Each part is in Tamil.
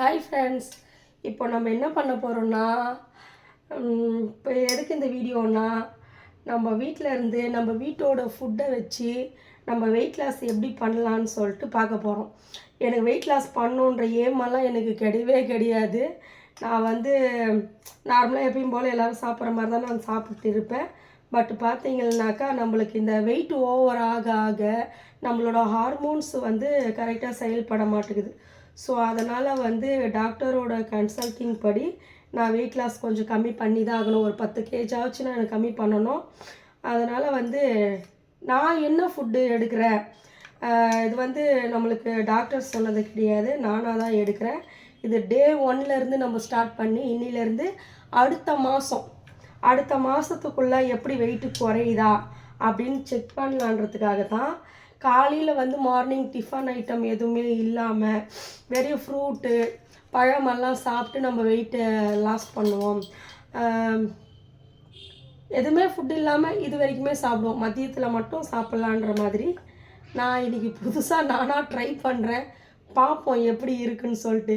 ஹாய் ஃப்ரெண்ட்ஸ், இப்போ நம்ம என்ன பண்ண போகிறோம்னா, இப்போ எதுக்கு இந்த வீடியோனா, நம்ம வீட்டில் இருந்து நம்ம வீட்டோட ஃபுட்டை வச்சு நம்ம வெயிட் லாஸ் எப்படி பண்ணலான்னு சொல்லிட்டு பார்க்க போகிறோம். எனக்கு வெயிட் லாஸ் பண்ணணுன்ற ஏமெல்லாம் எனக்கு கிடையவே கிடையாது. நான் நார்மலாக எப்பயும் போல் எல்லோரும் சாப்பிட்ற மாதிரி தான் நான் சாப்பிட்டு இருப்பேன். பட் பார்த்தீங்கன்னாக்கா நம்மளுக்கு இந்த வெயிட் ஓவர் ஆக ஆக நம்மளோட ஹார்மோன்ஸ் கரெக்டாக செயல்பட மாட்டேங்குது. ஸோ அதனால் டாக்டரோட கன்சல்ட்டிங் படி நான் வெயிட் லாஸ் கொஞ்சம் கம்மி பண்ணி தான் ஆகணும். ஒரு 10 kg நான் எனக்கு கம்மி பண்ணணும். அதனால் நான் என்ன ஃபுட்டு எடுக்கிறேன், இது நம்மளுக்கு டாக்டர் சொன்னது கிடையாது, நானாக தான் எடுக்கிறேன். இது டே 1லேருந்து நம்ம ஸ்டார்ட் பண்ணி இன்னிலேருந்து அடுத்த மாதத்துக்குள்ளே எப்படி வெயிட்டு குறையுதா அப்படின்னு செக் பண்ணலான்றதுக்காக தான் காலையில் மார்னிங் டிஃபன் ஐட்டம் எதுவுமே இல்லாமல் வெறும் ஃப்ரூட்டு பழமெல்லாம் சாப்பிட்டு நம்ம வெயிட்டை லாஸ் பண்ணுவோம். எதுவுமே ஃபுட் இல்லாமல் இது வரைக்குமே சாப்பிடுவோம். மதியத்தில் மட்டும் சாப்பிட்லான்ற மாதிரி நான் இன்றைக்கி புதுசாக நானாக ட்ரை பண்ணுறேன். பார்ப்போம் எப்படி இருக்குன்னு சொல்லிட்டு.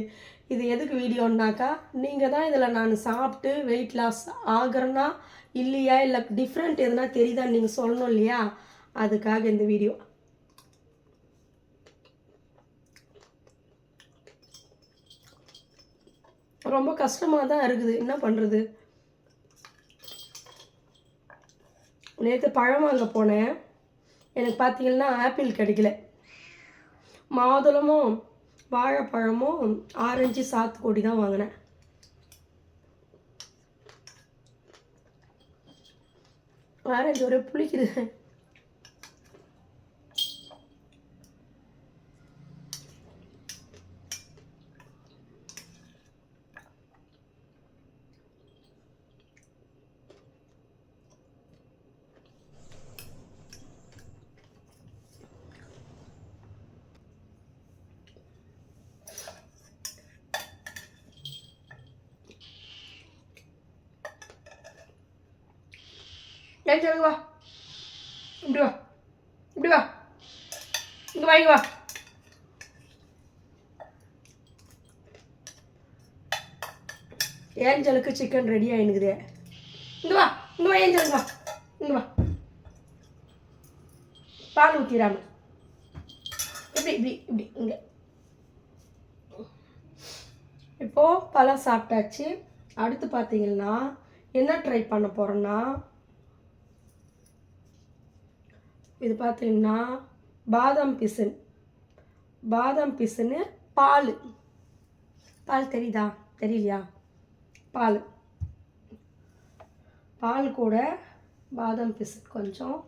இது எதுக்கு வீடியோன்னாக்கா, நீங்கள் தான் இதில் நான் சாப்பிட்டு வெயிட் லாஸ் ஆகிறேன்னா இல்லையா, இல்லை டிஃப்ரெண்ட் எதுனா தெரியுதான்னு நீங்கள் சொல்லணும் இல்லையா, அதுக்காக இந்த வீடியோ. ரொம்ப கஷ்டமாக தான் இருக்குது, என்ன பண்ணுறது. நேற்று பழம் வாங்க போனேன். எனக்கு பார்த்தீங்கன்னா ஆப்பிள் கிடைக்கல. மாதுளமும் வாழைப்பழமும் ஆரஞ்சு சாத்துக்குடி தான் வாங்கினேன். ஆரஞ்சு ஒரே புளிக்குது. ஏன் சொல்லுங்க, வா இப்படி வா, இப்படி வா, இங்கே வாங்கி வா. ஏஞ்சலுக்கு சிக்கன் ரெடி ஆகினுக்குது. இங்கே வா, இங்கே வா, ஏஞ்சலுக்கு வா, இங்கே வா. பால் ஊற்றிடாம இப்படி இப்படி இப்படி இங்கே. இப்போது பழம் சாப்பிட்டாச்சு. அடுத்து பார்த்தீங்கன்னா என்ன ட்ரை பண்ண போகிறோன்னா, இது பார்த்தீங்கன்னா பாதாம் பிசுன்னு பால் தெரியுதா தெரியலையா, பால் கூட பாதாம் பிசின் கொஞ்சம்,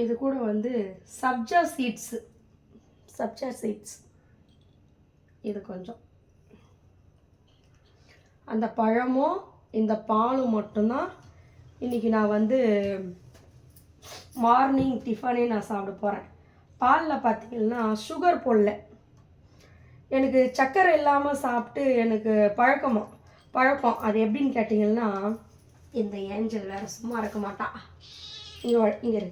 இது கூட சப்ஜா சீட்ஸ் இது கொஞ்சம். அந்த பழமும் இந்த பாலும் மட்டும்தான் இன்றைக்கி நான் மார்னிங் டிஃபனே நான் சாப்பிட போகிறேன். பாலில் பார்த்திங்கன்னா சுகர் போடல. எனக்கு சர்க்கரை இல்லாமல் சாப்பிட்டு எனக்கு பழக்கம். அது எப்படின்னு கேட்டிங்கன்னா, இந்த ஏஞ்சல் வேறு சும்மா இருக்க மாட்டான். இங்கே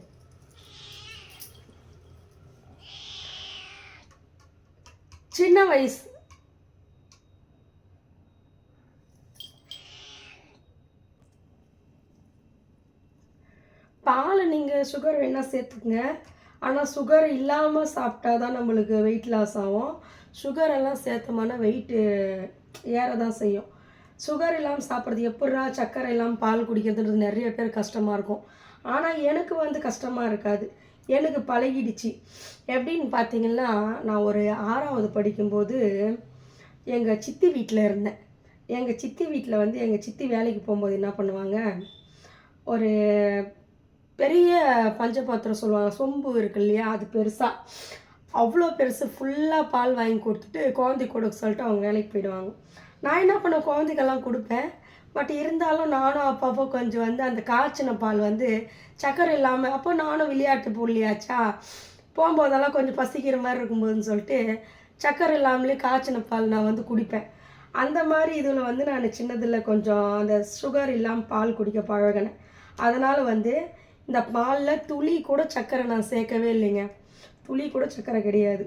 சின்ன வயசு பால் நீங்கள் சுகர் வேணால் சேர்த்துக்குங்க. ஆனால் சுகர் இல்லாமல் சாப்பிட்டா தான் நம்மளுக்கு வெயிட் லாஸ் ஆகும். சுகர் எல்லாம் சேர்த்தோம்னா வெயிட்டு ஏற தான் செய்யும். சுகர் இல்லாமல் சாப்பிட்றது எப்படா சர்க்கரை இல்லாமல் பால் குடிக்கிறதுன்றது நிறைய பேர் கஷ்டமாக இருக்கும். ஆனால் எனக்கு கஷ்டமாக இருக்காது, எனக்கு பழகிடுச்சு. எப்படின்னு பார்த்தீங்கன்னா, நான் ஒரு 6வது படிக்கும்போது எங்கள் சித்தி வீட்டில் இருந்தேன். எங்கள் சித்தி வீட்டில் எங்கள் சித்தி வேலைக்கு போகும்போது என்ன பண்ணுவாங்க, ஒரு பெரிய பஞ்சபாத்திரம் சொல்லுவாங்க, சொம்பு இருக்கு இல்லையா, அது பெருசாக, அவ்வளோ பெருசு ஃபுல்லாக பால் வாங்கி கொடுத்துட்டு குழந்தை கொடுக்க சொல்லிட்டு அவங்க வேலைக்கு போயிடுவாங்க. நான் என்ன பண்ண, குழந்தைக்கெல்லாம் கொடுப்பேன். பட் இருந்தாலும் நானும் அப்பப்போ கொஞ்சம் அந்த காய்ச்சின பால் சக்கரை இல்லாமல், அப்போ நானும் விளையாட்டு போடலையாச்சா, போகும்போதெல்லாம் கொஞ்சம் பசிக்கிற மாதிரி இருக்கும்போதுன்னு சொல்லிட்டு சக்கரை இல்லாமலே காய்ச்சின பால் நான் குடிப்பேன். அந்த மாதிரி இதில் நான் சின்னதில் கொஞ்சம் அந்த சுகர் இல்லாமல் பால் குடிக்க பழகினேன். அதனால் இந்த பாலில் துளி கூட சர்க்கரை நான் சேர்க்கவே இல்லைங்க, துளி கூட சர்க்கரை கிடையாது.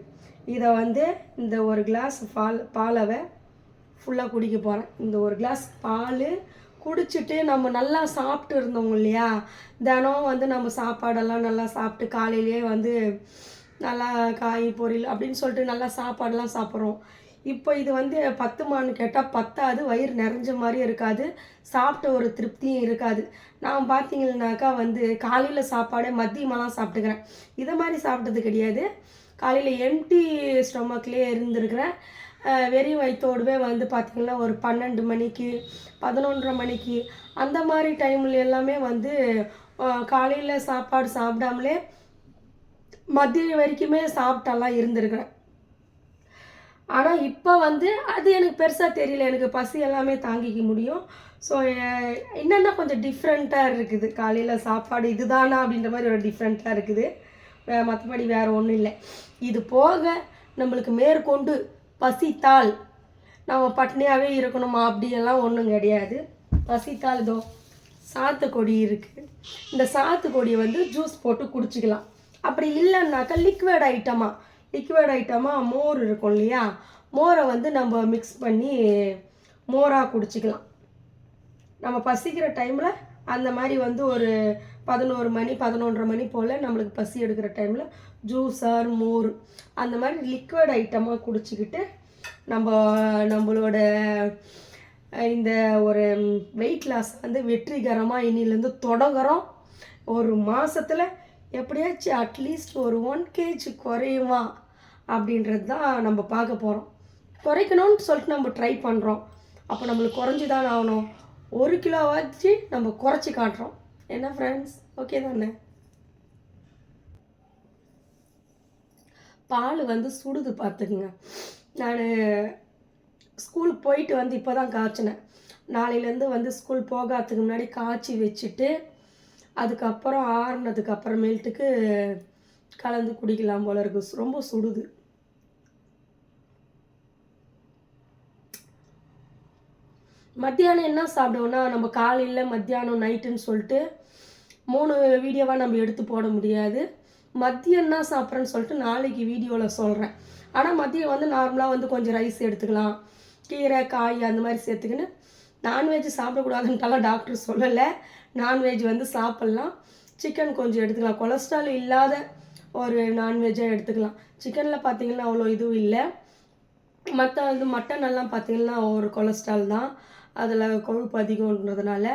இதை வந்து இந்த ஒரு கிளாஸ் பாலவை ஃபுல்லாக குடிக்க போகிறேன். இந்த ஒரு கிளாஸ் பால் குடிச்சிட்டு நம்ம நல்லா சாப்பிட்டு இருந்தோம் இல்லையா, தினம் வந்து நம்ம சாப்பாடெல்லாம் நல்லா சாப்பிட்டு காலையிலேயே வந்து நல்லா காய் பொரியல் அப்படின்னு சொல்லிட்டு நல்லா சாப்பாடெல்லாம் சாப்பிட்றோம். இப்போ இது வந்து பத்துமான்னு கேட்டால் பத்தாது, வயிறு நிறைஞ்ச மாதிரி இருக்காது, சாப்பிட்ட ஒரு திருப்தியும் இருக்காது. நான் பார்த்தீங்கன்னாக்கா வந்து காலையில் சாப்பாடே மதியமெல்லாம் சாப்பிட்டுக்கிறேன். இதை மாதிரி சாப்பிட்டது கிடையாது. காலையில் எம்டி ஸ்டொமக்லேயே இருந்திருக்கிறேன். வெறும் வயிற்றோடவே வந்து பார்த்திங்கன்னா ஒரு 12 மணிக்கு 11:30 மணிக்கு அந்த மாதிரி டைமில் எல்லாமே வந்து காலையில் சாப்பாடு சாப்பிடாமலே மதியம் வரைக்குமே சாப்பிட்டெல்லாம் இருந்திருக்கிறேன். ஆனால் இப்போ வந்து அது எனக்கு பெருசாக தெரியல, எனக்கு பசி எல்லாமே தாங்கிக்க முடியும். ஸோ என்னென்னா கொஞ்சம் டிஃப்ரெண்ட்டாக இருக்குது, காலையில் சாப்பாடு இதுதானா அப்படின்ற மாதிரி ஒரு டிஃப்ரெண்ட்டாக இருக்குது. மற்றபடி வேறு ஒன்றும் இல்லை. இது போக நம்மளுக்கு மேற்கொண்டு பசித்தால் நம்ம பட்னியாகவே இருக்கணுமா அப்படியெல்லாம் ஒன்றும் கிடையாது. பசித்தால் இதோ சாத்துக்கொடி இருக்குது, இந்த சாத்துக்கொடியை வந்து ஜூஸ் போட்டு குடிச்சிக்கலாம். அப்படி இல்லைன்னாக்கா லிக்விட் ஐட்டமாக மோர் இருக்கும் இல்லையா, மோரை வந்து நம்ம மிக்ஸ் பண்ணி மோராக குடிச்சிக்கலாம். நம்ம பசிக்கிற டைமில் அந்த மாதிரி வந்து ஒரு 11 மணி 11:30 மணி போல் நம்மளுக்கு பசி எடுக்கிற டைமில் ஜூஸார் மோர் அந்த மாதிரி லிக்விட் ஐட்டமாக குடிச்சிக்கிட்டு நம்மளோட இந்த ஒரு வெயிட் லாஸ் வந்து வெற்றிகரமாக இன்னிலேருந்து தொடங்குறோம். ஒரு மாதத்தில் எப்படியாச்சும் அட்லீஸ்ட் ஒரு 1 kg குறையுமா அப்படின்றது தான் நம்ம பார்க்க போகிறோம். குறைக்கணும்னு சொல்லிட்டு நம்ம ட்ரை பண்ணுறோம். அப்போ நம்மளுக்கு குறைஞ்சி தான் ஆகணும். 1 கிலோவாச்சு நம்ம குறைச்சி காட்டுறோம். என்ன ஃப்ரெண்ட்ஸ், ஓகே தானே? பால் வந்து சுடுது பார்த்துக்குங்க. நான் ஸ்கூலுக்கு போயிட்டு வந்து இப்போ தான் காய்ச்சினேன். நாளையிலேருந்து வந்து ஸ்கூல் போகாததுக்கு முன்னாடி காய்ச்சி வச்சுட்டு அதுக்கப்புறம் ஆறுனதுக்கு அப்புறமேட்டுக்கு கலந்து குடிக்கலாம் போல இருக்குது. ரொம்ப சுடுது. மத்தியானம் என்ன சாப்பிடுவோன்னா, நம்ம காலையில் மத்தியானம் நைட்டுன்னு சொல்லிட்டு 3 வீடியோவாக நம்ம எடுத்து போட முடியாது. மதியம் என்ன சாப்பிட்றேன்னு சொல்லிட்டு நாளைக்கு வீடியோவில் சொல்கிறேன். ஆனால் மதியம் வந்து நார்மலாக வந்து கொஞ்சம் ரைஸ் எடுத்துக்கலாம், கீரை காய் அந்த மாதிரி சேர்த்துக்கின்னு. நான்வெஜ் சாப்பிடக்கூடாதுன்ட்டாலாம் டாக்டர் சொல்லலை, நான்வெஜ் வந்து சாப்பிட்லாம். சிக்கன் கொஞ்சம் எடுத்துக்கலாம், கொலஸ்ட்ரால் இல்லாத ஒரு நான்வெஜ்ஜாக எடுத்துக்கலாம். சிக்கனில் பார்த்திங்கன்னா அவ்வளோ இதுவும் இல்லை. மற்ற வந்து மட்டன் எல்லாம் பார்த்திங்கன்னா ஒரு கொலஸ்ட்ரால் தான், அதில் கொழுப்பு அதிகம்ன்றதுனால.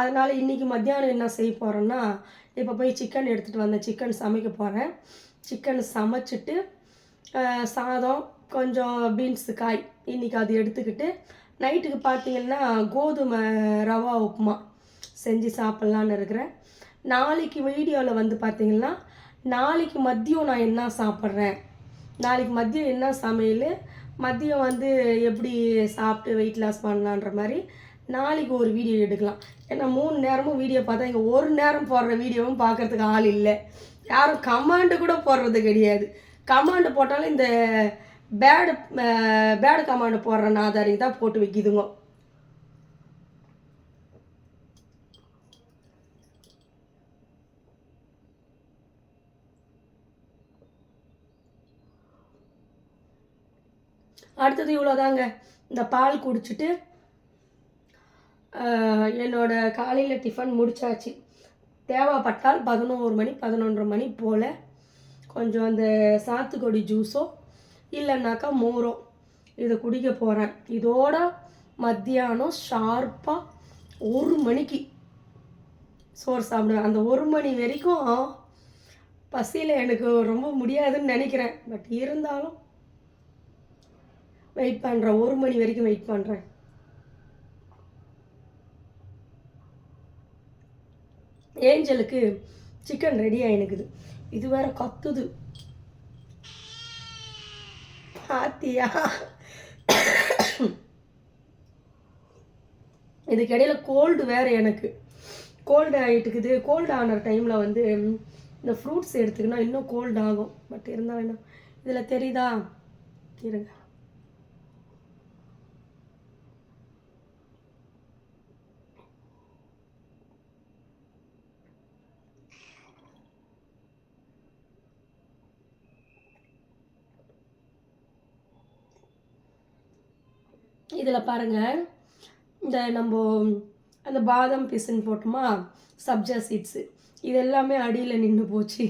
அதனால் இன்றைக்கி மத்தியானம் என்ன செய்ய போகிறேன்னா, இப்போ போய் சிக்கன் எடுத்துகிட்டு வந்தேன், சிக்கன் சமைக்க போகிறேன். சிக்கன் சமைச்சிட்டு சாதம் கொஞ்சம் பீன்ஸு காய் இன்றைக்கி அது எடுத்துக்கிட்டு நைட்டுக்கு பார்த்திங்கன்னா கோதுமை ரவா உப்புமா செஞ்சு சாப்பிட்லான்னு இருக்கிறேன். நாளைக்கு வீடியோவில் வந்து பார்த்திங்கன்னா நாளைக்கு மதியம் நான் என்ன சாப்பிட்றேன், நாளைக்கு மதியம் என்ன சமையல், மதியம் வந்து எப்படி சாப்பிட்டு வெயிட் லாஸ் பண்ணலான்ற மாதிரி நாளைக்கு ஒரு வீடியோ எடுக்கலாம். ஏன்னா 3 நேரமும் வீடியோ பார்த்தா இங்கே ஒரு நேரம் போடுற வீடியோவும் பார்க்குறதுக்கு ஆள் இல்லை, யாரும் கமாண்டு கூட போடுறது கிடையாது. கமாண்டு போட்டாலும் இந்த பேடு கமாண்டு போடுற நாதாரி தான் போட்டு வைக்கிதுங்க. அடுத்தது இவ்வளோதாங்க. இந்த பால் குடிச்சிட்டு என்னோடய காலையில் டிஃபன் முடிச்சாச்சு. தேவைப்பட்டால் 11 மணி 11:30 மணி போல் கொஞ்சம் அந்த சாத்துக்கொடி ஜூஸோ இல்லைன்னாக்கா மோரோ இதை குடிக்க போகிறேன். இதோட மத்தியானம் ஷார்ப்பாக 1 மணிக்கு சோறு சாப்பிடுவேன். அந்த 1 மணி வரைக்கும் பசியில் எனக்கு ரொம்ப முடியாதுன்னு நினைக்கிறேன். பட் இருந்தாலும் வெயிட் பண்ணுறேன், 1 மணி வரைக்கும் வெயிட் பண்ணுறேன். ஏஞ்சலுக்கு சிக்கன் ரெடி ஆகினுக்குது, இது வேற கத்துது. ஆத்தியா, இதுக்கு இடையில கோல்டு வேறு, எனக்கு கோல்டு ஆகிட்டுக்குது. கோல்டு ஆன டைமில் வந்து இந்த ஃப்ரூட்ஸ் எடுத்துக்கினா இன்னும் கோல்டு ஆகும். பட் இருந்தாலும் என்ன இதில் தெரியுதா, இருங்க. இதில் பாருங்கள், இந்த நம்ம அந்த பாதாம் பிசின் போட்டோமா, சப்ஜா சீட்ஸு, இது எல்லாமே அடியில் நின்று போச்சு.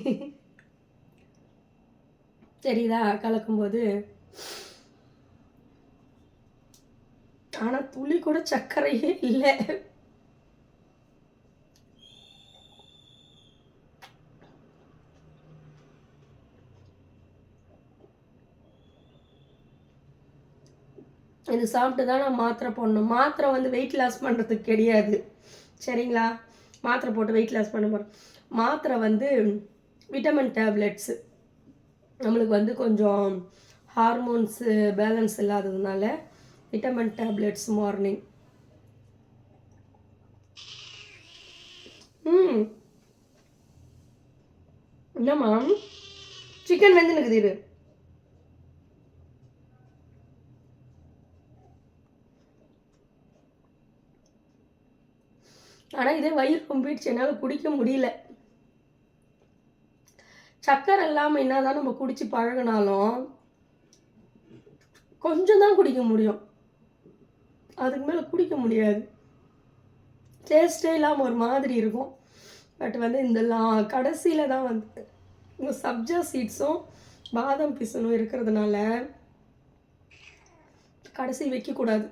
தெரியுதா கலக்கும்போது? ஆனால் துளி கூட சர்க்கரையே இல்லை. இது சாப்பிட்டு தான் நான் மாத்திரை போடணும். மாத்திரை வந்து வெயிட் லாஸ் பண்ணுறதுக்கு கிடையாது, சரிங்களா? மாத்திரை போட்டு வெயிட் லாஸ் பண்ண போகிறோம். மாத்திரை வந்து விட்டமின் டேப்லெட்ஸு. நம்மளுக்கு வந்து கொஞ்சம் ஹார்மோன்ஸு பேலன்ஸ் இல்லாததுனால விட்டமின் டேப்லெட்ஸ் மார்னிங். என்னம்மா சிக்கன் வந்து எனக்கு இது ஆனால் இதே வயிறு ரொம்பிடுச்சு, என்னால் குடிக்க முடியல. சக்கரை இல்லாமல் என்ன தான் நம்ம குடித்து பழகினாலும் கொஞ்சம் தான் குடிக்க முடியும், அதுக்கு மேலே குடிக்க முடியாது. டேஸ்ட்டே இல்லாமல் ஒரு மாதிரி இருக்கும். பட் வந்து இதெல்லாம் கடைசியில் தான் வந்து இந்த சப்ஜா சீட்ஸும் பாதாம் பிசனும் இருக்கிறதுனால கடைசி வைக்கக்கூடாது.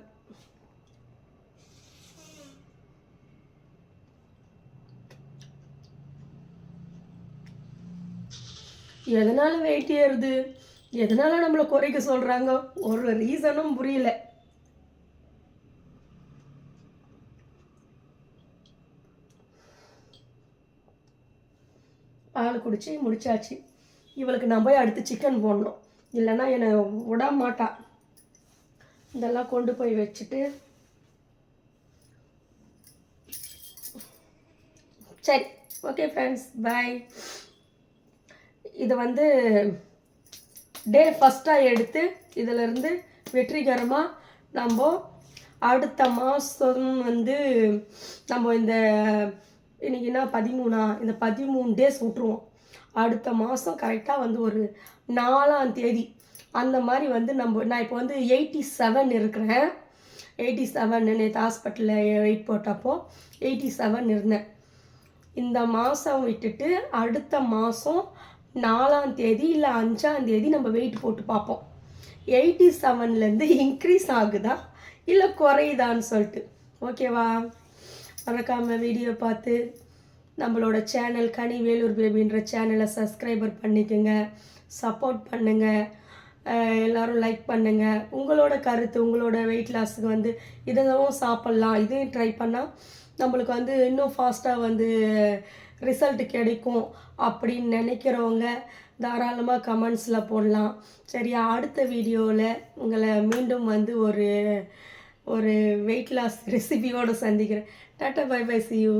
எதனால் வெயிட் ஏறுது, எதனால் நம்மளை குறைக்க சொல்கிறாங்க, ஒரு ரீசனும் புரியல. பால் குடிச்சு முடிச்சாச்சு. இவளுக்கு நான் போய் அடுத்து சிக்கன் போடணும், இல்லைன்னா என்னை விட மாட்டா. இதெல்லாம் கொண்டு போய் வச்சுட்டு சரி, ஓகே ஃப்ரெண்ட்ஸ், பாய். இதை வந்து டே ஃபஸ்ட்டாக எடுத்து இதிலேருந்து வெற்றிகரமாக நம்ம அடுத்த மாதம் வந்து நம்ம இந்த இன்றைக்கி என்ன 13, இந்த 13 டேஸ் விட்ருவோம். அடுத்த மாதம் கரெக்டாக வந்து ஒரு 4ஆம் தேதி அந்த மாதிரி வந்து நான் இப்போ வந்து 87 இருக்கிறேன். 87 நேற்று ஹாஸ்பிட்டலில் வெயிட் போட்டப்போ 87 இருந்தேன். இந்த மாதம் விட்டுட்டு அடுத்த மாதம் 4ஆம் தேதி இல்லை 5ஆம் தேதி நம்ம வெயிட் போட்டு பார்ப்போம். 87லேருந்து இன்க்ரீஸ் ஆகுதா இல்லை குறையுதான்னு சொல்லிட்டு. ஓகேவா? மறக்காமல் வீடியோ பார்த்து நம்மளோட சேனல் கனி வேலூர் பேபின்ற சேனலை சப்ஸ்கிரைபர் பண்ணிக்கோங்க, சப்போர்ட் பண்ணுங்கள், எல்லோரும் லைக் பண்ணுங்கள். உங்களோட கருத்து, உங்களோட வெயிட் லாஸுக்கு வந்து இதெல்லாம் சாப்பிட்லாம், இதையும் ட்ரை பண்ணால் நம்மளுக்கு வந்து இன்னும் ஃபாஸ்ட்டாக வந்து ரிசல்ட் கிடைக்கும் அப்படின்னு நினைக்கிறவங்க தாராளமாக கமெண்ட்ஸில் போடலாம். சரியா? அடுத்த வீடியோவில் உங்களை மீண்டும் வந்து ஒரு வெயிட் லாஸ் ரெசிபியோடு சந்திக்கிறேன். டாட்டா, பை பை, see you.